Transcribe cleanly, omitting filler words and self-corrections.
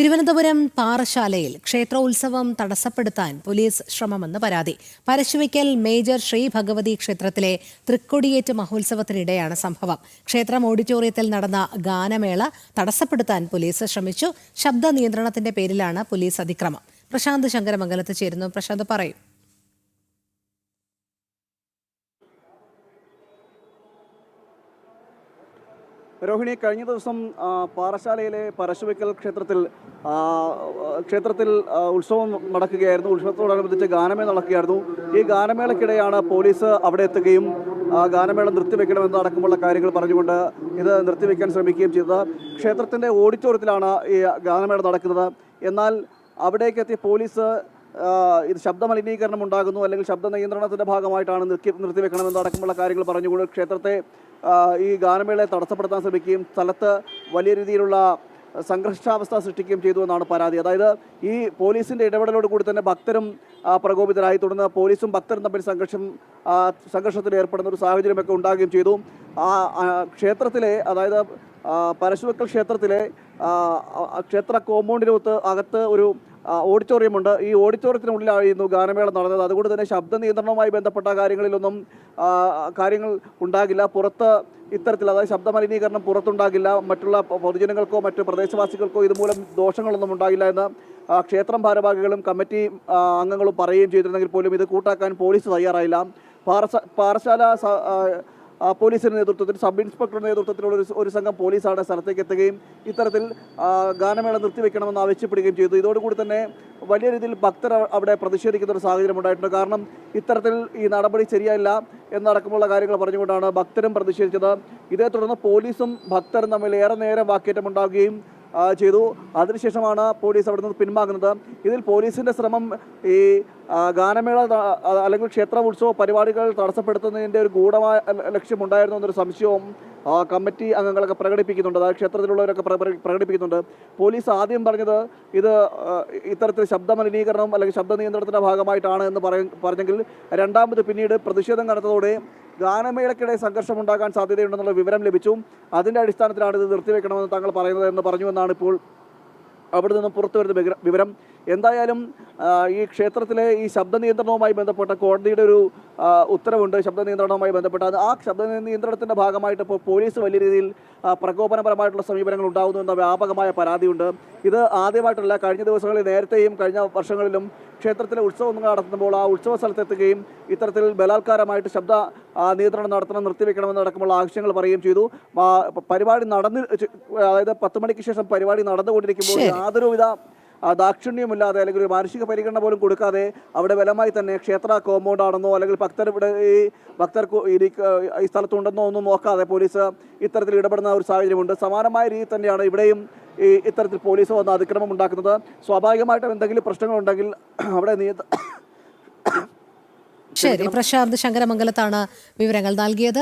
തിരുവനന്തപുരം പാറശാലയിൽ ക്ഷേത്രോത്സവം തടസ്സപ്പെടുത്താൻ പോലീസ് ശ്രമമെന്ന് പരാതി. പരശുവയ്ക്കൽ മേജർ ശ്രീ ഭഗവതി ക്ഷേത്രത്തിലെ തൃക്കൊടിയേറ്റ് മഹോത്സവത്തിനിടെയാണ് സംഭവം. ക്ഷേത്രം ഓഡിറ്റോറിയത്തിൽ നടന്ന ഗാനമേള തടസ്സപ്പെടുത്താൻ പോലീസ് ശ്രമിച്ചു. ശബ്ദ നിയന്ത്രണത്തിന്റെ പേരിലാണ് പോലീസ് അതിക്രമം. പ്രശാന്ത് ശങ്കരമംഗലത്ത് ചേരുന്നു. പ്രശാന്ത്, പറയൂ. രോഹിണി, കഴിഞ്ഞ ദിവസം പാറശാലയിലെ പരശുവയ്ക്കൽ ക്ഷേത്രത്തിൽ ഉത്സവം നടക്കുകയായിരുന്നു. ഉത്സവത്തോടനുബന്ധിച്ച് ഗാനമേള നടക്കുകയായിരുന്നു. ഈ ഗാനമേളയ്ക്കിടെയാണ് പോലീസ് അവിടെ എത്തുകയും ഗാനമേള നിർത്തിവെക്കണമെന്ന് അടക്കമുള്ള കാര്യങ്ങൾ പറഞ്ഞുകൊണ്ട് ഇത് നിർത്തിവെക്കാൻ ശ്രമിക്കുകയും ചെയ്തത്. ക്ഷേത്രത്തിൻ്റെ ഓഡിറ്റോറിയത്തിലാണ് ഈ ഗാനമേള നടക്കുന്നത്. എന്നാൽ അവിടേക്ക് എത്തിയ പോലീസ് ഇത് ശബ്ദമലിനീകരണം ഉണ്ടാകുന്നു, അല്ലെങ്കിൽ ശബ്ദ നിയന്ത്രണത്തിൻ്റെ ഭാഗമായിട്ടാണ് നിർത്തിവെക്കണമെന്ന് അടക്കമുള്ള കാര്യങ്ങൾ പറഞ്ഞുകൊണ്ട് ക്ഷേത്രത്തെ ഈ ഗാനമേളയെ തടസ്സപ്പെടുത്താൻ ശ്രമിക്കുകയും സ്ഥലത്ത് വലിയ രീതിയിലുള്ള സംഘർഷാവസ്ഥ സൃഷ്ടിക്കുകയും ചെയ്തു എന്നാണ് പരാതി. അതായത് ഈ പോലീസിൻ്റെ ഇടപെടലോട് കൂടി തന്നെ ഭക്തരും പ്രകോപിതരായി. തുടർന്ന് പോലീസും ഭക്തരും തമ്മിൽ സംഘർഷത്തിൽ ഏർപ്പെടുന്ന ഒരു സാഹചര്യമൊക്കെ ഉണ്ടാകുകയും ചെയ്തു. ക്ഷേത്രത്തിലെ, അതായത് പരശുവയ്ക്കൽ ക്ഷേത്രത്തിലെ ക്ഷേത്ര കോമ്പൗണ്ടിനകത്ത് അകത്ത് ഒരു ഓഡിറ്റോറിയമുണ്ട്. ഈ ഓഡിറ്റോറിയത്തിനുള്ളിലായിരുന്നു ഗാനമേള നടന്നത്. അതുകൊണ്ട് തന്നെ ശബ്ദ നിയന്ത്രണവുമായി ബന്ധപ്പെട്ട കാര്യങ്ങളിലൊന്നും കാര്യങ്ങൾ ഉണ്ടാകില്ല. പുറത്ത് ഇത്തരത്തിൽ, അതായത് ശബ്ദമലിനീകരണം പുറത്തുണ്ടാകില്ല. മറ്റുള്ള പൊതുജനങ്ങൾക്കോ മറ്റു പ്രദേശവാസികൾക്കോ ഇതുമൂലം ദോഷങ്ങളൊന്നും ഉണ്ടാകില്ല എന്ന് ക്ഷേത്രം ഭാരവാഹികളും കമ്മിറ്റി അംഗങ്ങളും പറയുകയും ചെയ്തിരുന്നെങ്കിൽ പോലും ഇത് കൂട്ടാക്കാൻ പോലീസ് തയ്യാറായില്ല. പാറശാല പോലീസിൻ്റെ നേതൃത്വത്തിൽ, സബ് ഇൻസ്പെക്ടറുടെ നേതൃത്വത്തിലുള്ള ഒരു സംഘം പോലീസാണ് സ്ഥലത്തേക്ക് എത്തുകയും ഇത്തരത്തിൽ ഗാനമേള നിർത്തിവെക്കണമെന്ന് ആവശ്യപ്പെടുകയും ചെയ്തു. ഇതോടുകൂടി തന്നെ വലിയ രീതിയിൽ ഭക്തർ അവിടെ പ്രതിഷേധിക്കുന്ന ഒരു സാഹചര്യം ഉണ്ടായിട്ടുണ്ട്. കാരണം ഇത്തരത്തിൽ ഈ നടപടി ശരിയല്ല എന്നടക്കമുള്ള കാര്യങ്ങൾ പറഞ്ഞുകൊണ്ടാണ് ഭക്തരും പ്രതിഷേധിച്ചത്. ഇതേ തുടർന്ന് പോലീസും ഭക്തരും തമ്മിൽ ഏറെ നേരം വാക്കേറ്റം ഉണ്ടാകുകയും ചെയ്തു. അതിനുശേഷമാണ് പോലീസ് അവിടെ നിന്ന് പിൻവാങ്ങുന്നത്. ഇതിൽ പോലീസിൻ്റെ ശ്രമം ഈ ഗാനമേള അല്ലെങ്കിൽ ക്ഷേത്ര ഉത്സവ പരിപാടികൾ തടസ്സപ്പെടുത്തുന്നതിൻ്റെ ഒരു ഗൂഢമായ ലക്ഷ്യമുണ്ടായിരുന്നു എന്നൊരു സംശയവും കമ്മിറ്റി അംഗങ്ങളൊക്കെ പ്രകടിപ്പിക്കുന്നുണ്ട്. അതായത് ക്ഷേത്രത്തിലുള്ളവരൊക്കെ പ്രകടിപ്പിക്കുന്നുണ്ട്. പോലീസ് ആദ്യം പറഞ്ഞത് ഇത് ഇത്തരത്തിൽ ശബ്ദമലിനീകരണം അല്ലെങ്കിൽ ശബ്ദ നിയന്ത്രണത്തിൻ്റെ ഭാഗമായിട്ടാണ് എന്ന് പറഞ്ഞെങ്കിൽ രണ്ടാമത് പിന്നീട് പ്രതിഷേധം കനത്തതോടെ ഗാനമേളയ്ക്കിടെ സംഘർഷമുണ്ടാകാൻ സാധ്യതയുണ്ടെന്നുള്ള വിവരം ലഭിച്ചു. അതിൻ്റെ അടിസ്ഥാനത്തിലാണ് ഇത് നിർത്തിവെക്കണമെന്ന് തങ്ങൾ പറയുന്നത് എന്ന് പറഞ്ഞുവെന്നാണ് ഇപ്പോൾ അവിടെ നിന്നും പുറത്തു വരുന്ന വിവരം. എന്തായാലും ഈ ക്ഷേത്രത്തിലെ ഈ ശബ്ദ നിയന്ത്രണവുമായി ബന്ധപ്പെട്ട കോടതിയുടെ ഒരു ഉത്തരവുണ്ട്. ശബ്ദ നിയന്ത്രണവുമായി ബന്ധപ്പെട്ട ആ ശബ്ദ നിയന്ത്രണത്തിൻ്റെ ഭാഗമായിട്ട് ഇപ്പോൾ പോലീസ് വലിയ രീതിയിൽ പ്രകോപനപരമായിട്ടുള്ള സമീപനങ്ങൾ ഉണ്ടാകുന്നു എന്ന വ്യാപകമായ പരാതിയുണ്ട്. ഇത് ആദ്യമായിട്ടല്ല. കഴിഞ്ഞ ദിവസങ്ങളിൽ നേരത്തെയും കഴിഞ്ഞ വർഷങ്ങളിലും ക്ഷേത്രത്തിലെ ഉത്സവങ്ങൾ നടത്തുമ്പോൾ ആ ഉത്സവ സ്ഥലത്തെത്തുകയും ഇത്തരത്തിൽ ബലാത്കാരമായിട്ട് ശബ്ദ നിയന്ത്രണം നിർത്തിവെക്കണമെന്ന് അടക്കമുള്ള ആവശ്യങ്ങൾ പറയുകയും ചെയ്തു. പരിപാടി അതായത് 10 മണിക്ക് ശേഷം പരിപാടി നടന്നുകൊണ്ടിരിക്കുമ്പോൾ യാതൊരുവിധ ദാക്ഷിണ്യമില്ലാതെ അല്ലെങ്കിൽ ഒരു മാനുഷിക പരിഗണന പോലും കൊടുക്കാതെ അവിടെ ബലമായി തന്നെ ക്ഷേത്ര കോമ്പൗണ്ടാണെന്നോ അല്ലെങ്കിൽ ഭക്തർക്ക് ഈ സ്ഥലത്തുണ്ടെന്നോ ഒന്നും നോക്കാതെ പോലീസ് ഇത്തരത്തിൽ ഇടപെടുന്ന ഒരു സാഹചര്യമുണ്ട്. സമാനമായ രീതി തന്നെയാണ് ഇവിടെയും ഇത്തരത്തിൽ പോലീസ് വന്ന് അതിക്രമം ഉണ്ടാക്കുന്നത്. സ്വാഭാവികമായിട്ടും എന്തെങ്കിലും പ്രശ്നങ്ങളുണ്ടെങ്കിൽ അവിടെ ശരി, പ്രശാന്ത് ശങ്കരമംഗലത്താണ് വിവരങ്ങൾ നൽകിയത്.